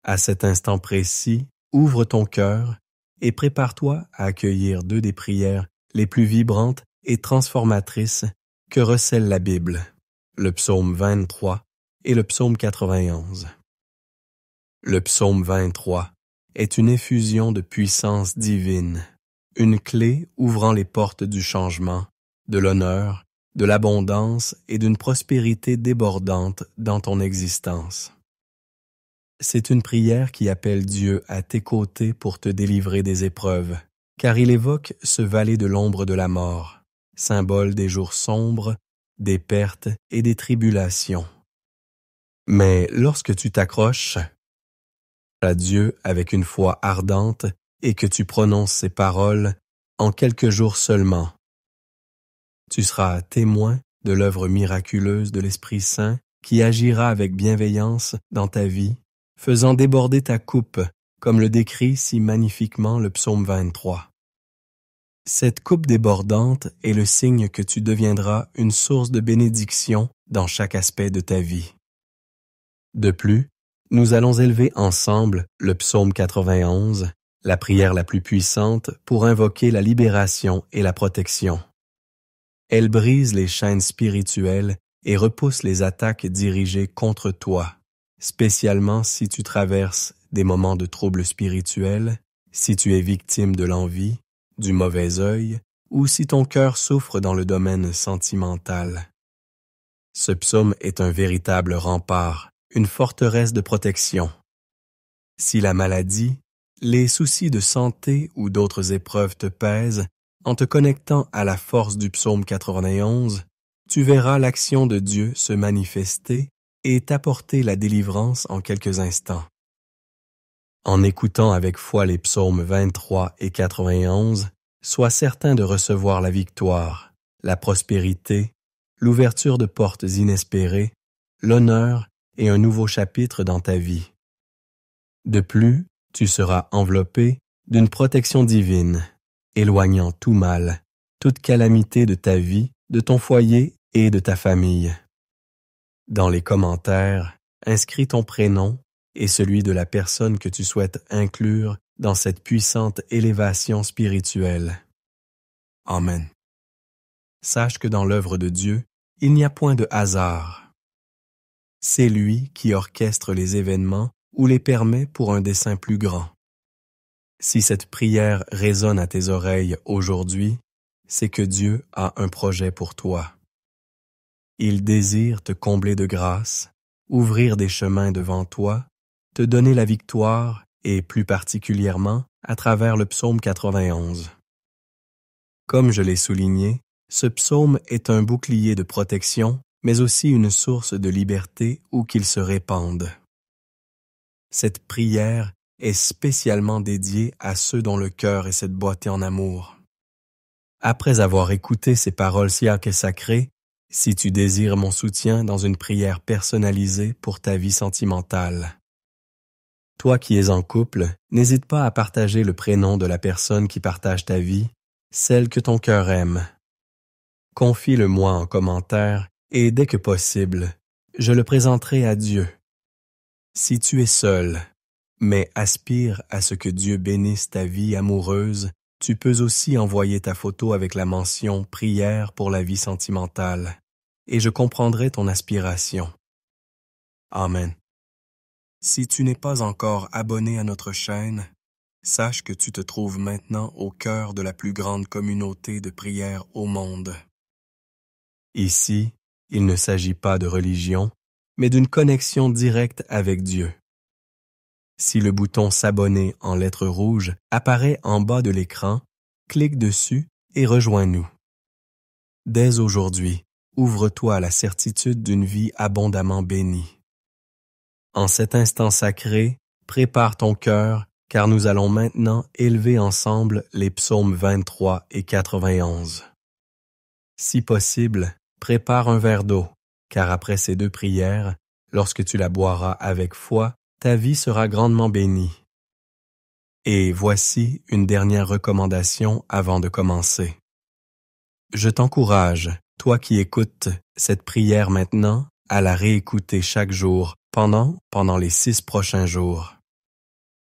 À cet instant précis, ouvre ton cœur et prépare-toi à accueillir deux des prières les plus vibrantes et transformatrices que recèle la Bible, le psaume 23 et le psaume 91. Le psaume 23 est une effusion de puissance divine, une clé ouvrant les portes du changement, de l'honneur, de l'abondance et d'une prospérité débordante dans ton existence. C'est une prière qui appelle Dieu à tes côtés pour te délivrer des épreuves, car il évoque ce vallée de l'ombre de la mort, symbole des jours sombres, des pertes et des tribulations. Mais lorsque tu t'accroches à Dieu avec une foi ardente et que tu prononces ces paroles en quelques jours seulement, tu seras témoin de l'œuvre miraculeuse de l'Esprit Saint qui agira avec bienveillance dans ta vie, faisant déborder ta coupe, comme le décrit si magnifiquement le psaume 23. Cette coupe débordante est le signe que tu deviendras une source de bénédiction dans chaque aspect de ta vie. De plus, nous allons élever ensemble le psaume 91, la prière la plus puissante pour invoquer la libération et la protection. Elle brise les chaînes spirituelles et repousse les attaques dirigées contre toi, spécialement si tu traverses des moments de troubles spirituels, si tu es victime de l'envie, du mauvais œil, ou si ton cœur souffre dans le domaine sentimental. Ce psaume est un véritable rempart, une forteresse de protection. Si la maladie, les soucis de santé ou d'autres épreuves te pèsent, en te connectant à la force du psaume 91, tu verras l'action de Dieu se manifester et t'apporter la délivrance en quelques instants. En écoutant avec foi les psaumes 23 et 91, sois certain de recevoir la victoire, la prospérité, l'ouverture de portes inespérées, l'honneur et un nouveau chapitre dans ta vie. De plus, tu seras enveloppé d'une protection divine, éloignant tout mal, toute calamité de ta vie, de ton foyer et de ta famille. Dans les commentaires, inscris ton prénom et celui de la personne que tu souhaites inclure dans cette puissante élévation spirituelle. Amen. Sache que dans l'œuvre de Dieu, il n'y a point de hasard. C'est lui qui orchestre les événements ou les permet pour un dessein plus grand. Si cette prière résonne à tes oreilles aujourd'hui, c'est que Dieu a un projet pour toi. Il désire te combler de grâce, ouvrir des chemins devant toi, te donner la victoire et plus particulièrement à travers le psaume 91. Comme je l'ai souligné, ce psaume est un bouclier de protection, mais aussi une source de liberté où qu'il se répande. Cette prière est spécialement dédiée à ceux dont le cœur est cette boîte en amour. Après avoir écouté ces paroles si sacrées, si tu désires mon soutien dans une prière personnalisée pour ta vie sentimentale. Toi qui es en couple, n'hésite pas à partager le prénom de la personne qui partage ta vie, celle que ton cœur aime. Confie-le-moi en commentaire et dès que possible, je le présenterai à Dieu. Si tu es seul, mais aspire à ce que Dieu bénisse ta vie amoureuse, tu peux aussi envoyer ta photo avec la mention « Prière pour la vie sentimentale » et je comprendrai ton aspiration. Amen. Si tu n'es pas encore abonné à notre chaîne, sache que tu te trouves maintenant au cœur de la plus grande communauté de prière au monde. Ici, il ne s'agit pas de religion, mais d'une connexion directe avec Dieu. Si le bouton « S'abonner » en lettres rouges apparaît en bas de l'écran, clique dessus et rejoins-nous. Dès aujourd'hui, ouvre-toi à la certitude d'une vie abondamment bénie. En cet instant sacré, prépare ton cœur, car nous allons maintenant élever ensemble les psaumes 23 et 91. Si possible, prépare un verre d'eau, car après ces deux prières, lorsque tu la boiras avec foi, ta vie sera grandement bénie. Et voici une dernière recommandation avant de commencer. Je t'encourage, toi qui écoutes cette prière maintenant, à la réécouter chaque jour pendant les 6 prochains jours.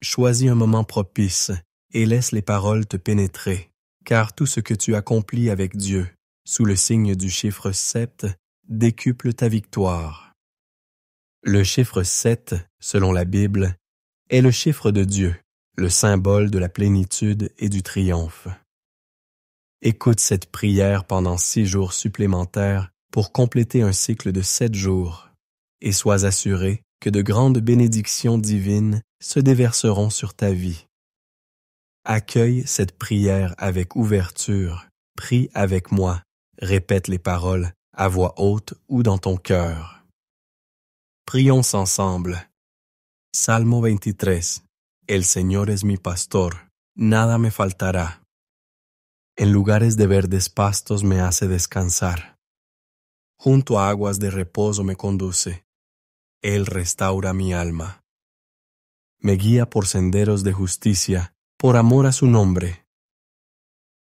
choisis un moment propice et laisse les paroles te pénétrer, car tout ce que tu accomplis avec Dieu, sous le signe du chiffre 7, décuple ta victoire. Le chiffre 7, selon la Bible, est le chiffre de Dieu, le symbole de la plénitude et du triomphe. Écoute cette prière pendant 6 jours supplémentaires pour compléter un cycle de 7 jours, et sois assuré que de grandes bénédictions divines se déverseront sur ta vie. Accueille cette prière avec ouverture, prie avec moi, répète les paroles à voix haute ou dans ton cœur. Prions ensemble. Salmo 23. El Señor es mi pastor, nada me faltará. En lugares de verdes pastos me hace descansar. Junto a aguas de reposo me conduce. Él restaura mi alma. Me guía por senderos de justicia, por amor a su nombre.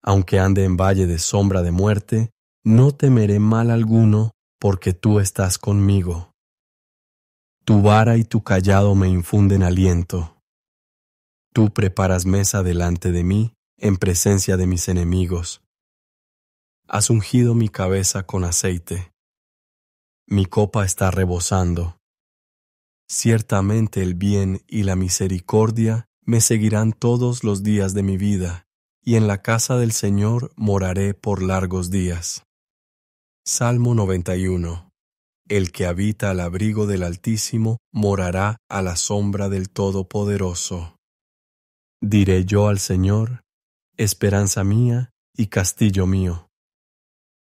Aunque ande en valle de sombra de muerte, no temeré mal alguno, porque tú estás conmigo. Tu vara y tu cayado me infunden aliento. Tú preparas mesa delante de mí, en presencia de mis enemigos. Has ungido mi cabeza con aceite. Mi copa está rebosando. Ciertamente el bien y la misericordia me seguirán todos los días de mi vida, y en la casa del Señor moraré por largos días. Salmo 91. El que habita al abrigo del Altísimo morará a la sombra del Todopoderoso. Diré yo al Señor, esperanza mía y castillo mío,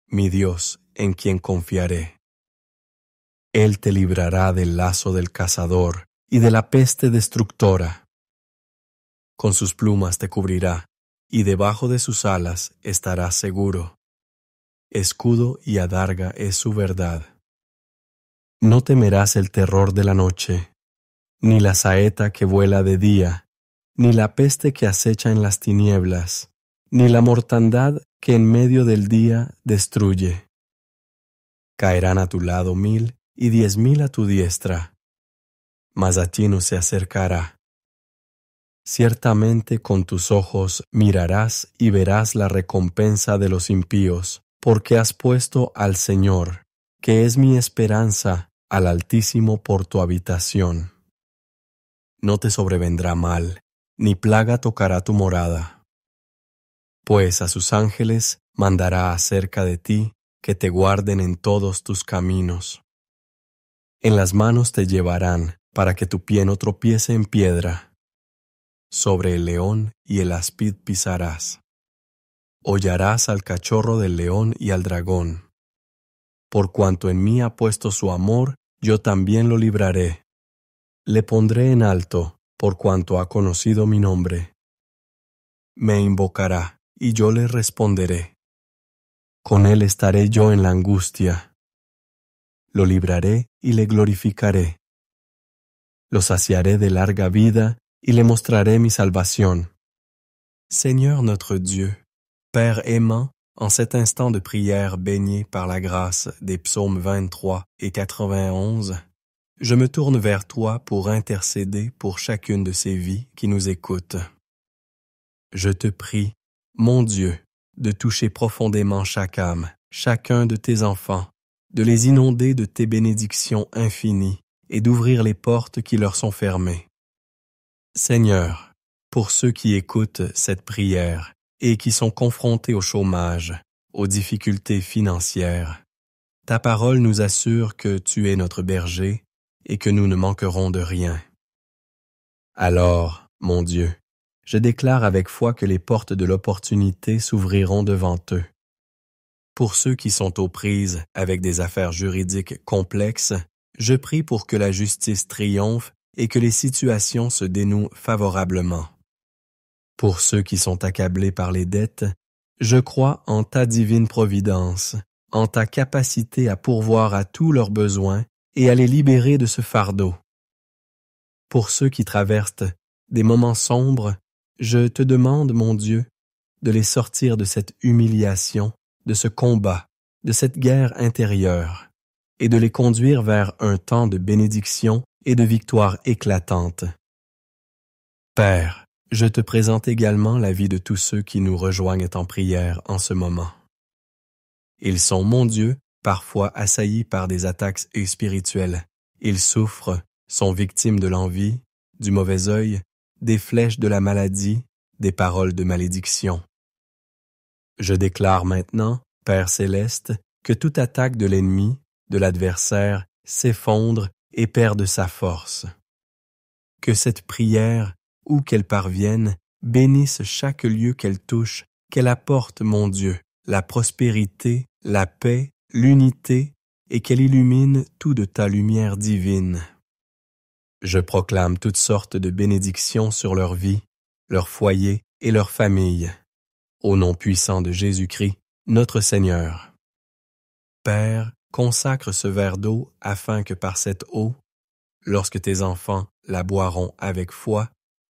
mi Dios en quien confiaré. Él te librará del lazo del cazador y de la peste destructora. Con sus plumas te cubrirá, y debajo de sus alas estarás seguro. Escudo y adarga es su verdad. No temerás el terror de la noche, ni la saeta que vuela de día, ni la peste que acecha en las tinieblas, ni la mortandad que en medio del día destruye. Caerán a tu lado 1000 y 10,000 a tu diestra, mas a ti no se acercará. Ciertamente con tus ojos mirarás y verás la recompensa de los impíos, porque has puesto al Señor, que es mi esperanza, al Altísimo por tu habitación. No te sobrevendrá mal, ni plaga tocará tu morada. Pues a sus ángeles mandará acerca de ti, que te guarden en todos tus caminos. En las manos te llevarán, para que tu pie no tropiece en piedra. Sobre el león y el áspid pisarás. Hollarás al cachorro del león y al dragón. Por cuanto en mí ha puesto su amor, yo también lo libraré. Le pondré en alto, por cuanto ha conocido mi nombre. Me invocará, y yo le responderé. Con él estaré yo en la angustia. Lo libraré y le glorificaré. Lo saciaré de larga vida y le mostraré mi salvación. Seigneur notre Dieu, Père aimant, en cet instant de prière baigné par la grâce des psaumes 23 et 91, je me tourne vers toi pour intercéder pour chacune de ces vies qui nous écoutent. Je te prie, mon Dieu, de toucher profondément chaque âme, chacun de tes enfants, de les inonder de tes bénédictions infinies et d'ouvrir les portes qui leur sont fermées. Seigneur, pour ceux qui écoutent cette prière et qui sont confrontés au chômage, aux difficultés financières, ta parole nous assure que tu es notre berger et que nous ne manquerons de rien. Alors, mon Dieu, je déclare avec foi que les portes de l'opportunité s'ouvriront devant eux. Pour ceux qui sont aux prises avec des affaires juridiques complexes, je prie pour que la justice triomphe et que les situations se dénouent favorablement. Pour ceux qui sont accablés par les dettes, je crois en ta divine providence, en ta capacité à pourvoir à tous leurs besoins et à les libérer de ce fardeau. Pour ceux qui traversent des moments sombres, je te demande, mon Dieu, de les sortir de cette humiliation, de ce combat, de cette guerre intérieure, et de les conduire vers un temps de bénédiction et de victoire éclatante. Père, je te présente également la vie de tous ceux qui nous rejoignent en prière en ce moment. Ils sont, mon Dieu, parfois assaillis par des attaques spirituelles. Ils souffrent, sont victimes de l'envie, du mauvais œil, des flèches de la maladie, des paroles de malédiction. Je déclare maintenant, Père céleste, que toute attaque de l'ennemi, de l'adversaire, s'effondre et perde sa force. Que cette prière, où qu'elle parvienne, bénisse chaque lieu qu'elle touche, qu'elle apporte, mon Dieu, la prospérité, la paix, l'unité, et qu'elle illumine tout de ta lumière divine. Je proclame toutes sortes de bénédictions sur leur vie, leur foyer et leur famille. Au nom puissant de Jésus-Christ, notre Seigneur. Père, consacre ce verre d'eau afin que par cette eau, lorsque tes enfants la boiront avec foi,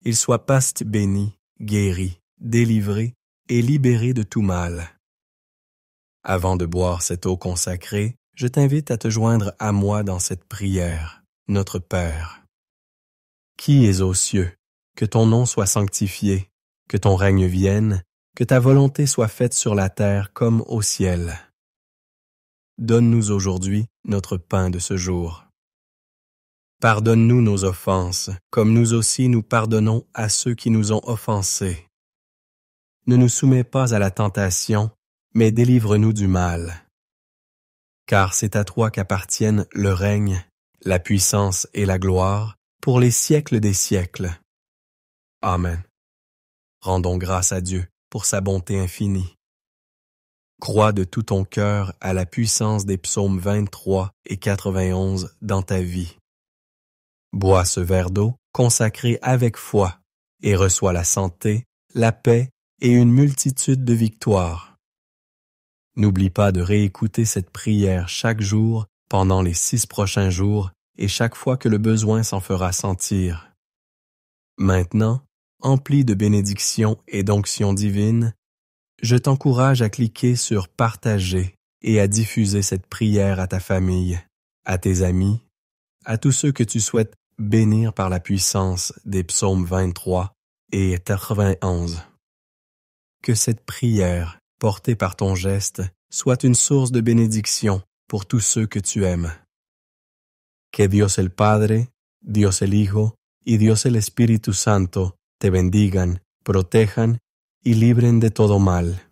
ils soient pastes bénis, guéris, délivrés et libérés de tout mal. Avant de boire cette eau consacrée, je t'invite à te joindre à moi dans cette prière, notre Père. Qui es aux cieux, que ton nom soit sanctifié, que ton règne vienne, que ta volonté soit faite sur la terre comme au ciel. Donne-nous aujourd'hui notre pain de ce jour. Pardonne-nous nos offenses, comme nous aussi nous pardonnons à ceux qui nous ont offensés. Ne nous soumets pas à la tentation, mais délivre-nous du mal. Car c'est à toi qu'appartiennent le règne, la puissance et la gloire, pour les siècles des siècles. Amen. Rendons grâce à Dieu pour sa bonté infinie. Crois de tout ton cœur à la puissance des psaumes 23 et 91 dans ta vie. Bois ce verre d'eau consacré avec foi et reçois la santé, la paix et une multitude de victoires. N'oublie pas de réécouter cette prière chaque jour pendant les 6 prochains jours et chaque fois que le besoin s'en fera sentir. Maintenant, empli de bénédictions et d'onctions divines, je t'encourage à cliquer sur « Partager » et à diffuser cette prière à ta famille, à tes amis, à tous ceux que tu souhaites bénir par la puissance des psaumes 23 et 91. Que cette prière, portée par ton geste, soit une source de bénédiction pour tous ceux que tu aimes. Que Dios el Padre, Dios el Hijo y Dios el Espíritu Santo te bendigan, protejan y libren de todo mal.